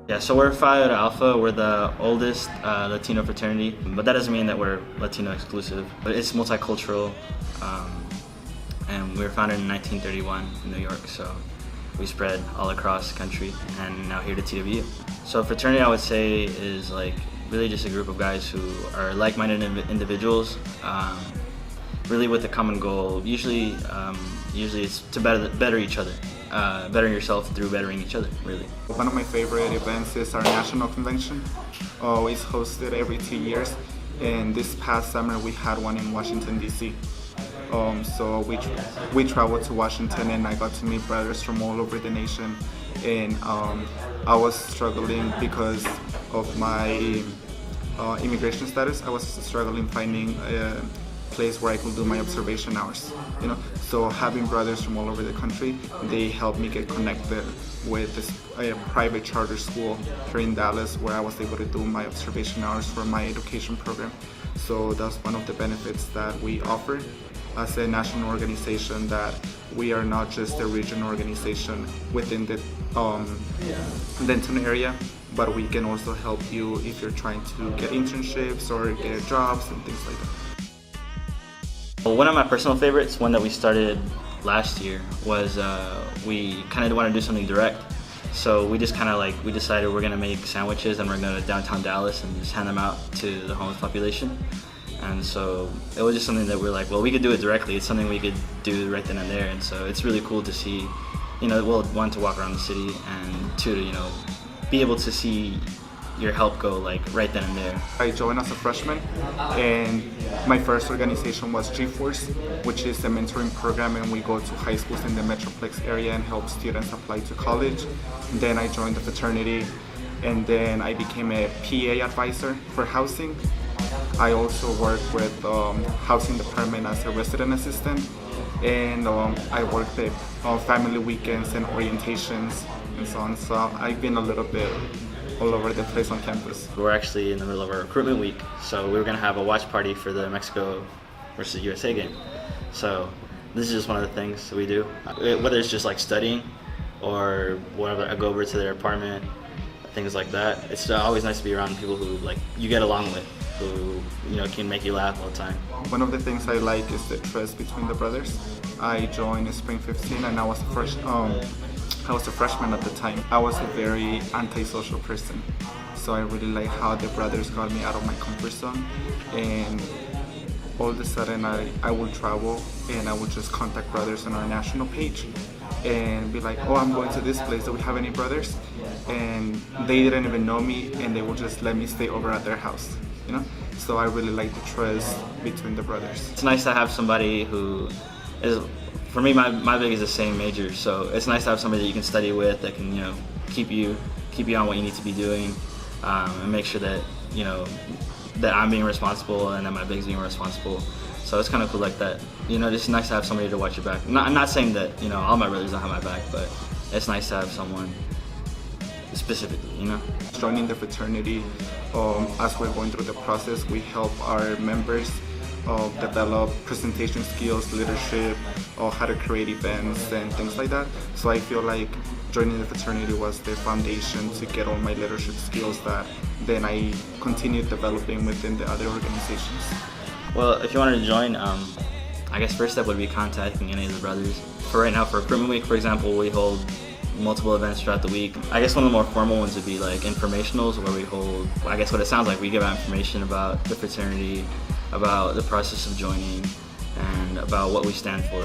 Yeah, so we're Phi Iota Alpha. We're the oldest Latino fraternity, but that doesn't mean that we're Latino exclusive. But it's multicultural, and we were founded in 1931 in New York, so we spread all across the country and now here to TWU. So fraternity, I would say, is like really just a group of guys who are like-minded individuals, really with a common goal. Usually it's to better each other. Better yourself through bettering each other, really. One of my favorite events is our national convention. It's hosted every 2 years, and this past summer we had one in Washington, D.C. So we traveled to Washington, and I got to meet brothers from all over the nation. And I was struggling because of my immigration status. I was struggling finding a place where I could do my observation hours, So having brothers from all over the country, they helped me get connected with this private charter school here in Dallas, where I was able to do my observation hours for my education program. So that's one of the benefits that we offer as a national organization, that we are not just a regional organization within the Denton area, but we can also help you if you're trying to get internships or get jobs and things like that. One of my personal favorites, one that we started last year, was we kind of want to do something direct. So we just we decided we're going to make sandwiches, and we're going to downtown Dallas and just hand them out to the homeless population. And so it was just something that we're like, well, we could do it directly. It's something we could do right then and there. And so it's really cool to see, one, to walk around the city, and two, to, be able to see your help go right then and there. I joined as a freshman, and my first organization was G-Force, which is a mentoring program, and we go to high schools in the Metroplex area and help students apply to college. And then I joined the fraternity, and then I became a PA advisor for housing. I also work with housing department as a resident assistant, and I work the family weekends and orientations and so on. So I've been a little bit all over the place on campus. We're actually in the middle of our recruitment week, so we were going to have a watch party for the Mexico versus USA game. So this is just one of the things that we do. Whether it's just studying or whatever, I go over to their apartment, things like that. It's always nice to be around people who you get along with, who can make you laugh all the time. One of the things I like is the trust between the brothers. I joined in spring 15, and I was a freshman at the time. I was a very antisocial person, so I really like how the brothers got me out of my comfort zone. And all of a sudden I would travel, and I would just contact brothers on our national page and be like, oh, I'm going to this place, do we have any brothers? And they didn't even know me, and they would just let me stay over at their house, So I really like the trust between the brothers. It's nice to have somebody who is, for me, my big is the same major, so it's nice to have somebody that you can study with, that can keep you on what you need to be doing, and make sure that that I'm being responsible and that my big's being responsible. So it's kind of cool like that. Just nice to have somebody to watch your back. I'm not saying that all my brothers don't have my back, but it's nice to have someone specifically. Joining the fraternity, as we're going through the process, we help our members develop presentation skills, leadership, or how to create events and things like that. So I feel like joining the fraternity was the foundation to get all my leadership skills that then I continued developing within the other organizations. Well, if you wanted to join, I guess first step would be contacting any of the brothers. For right now, for recruitment week, for example, we hold multiple events throughout the week. I guess one of the more formal ones would be informationals, where we hold, I guess what it sounds like, we give out information about the fraternity, about the process of joining, and about what we stand for.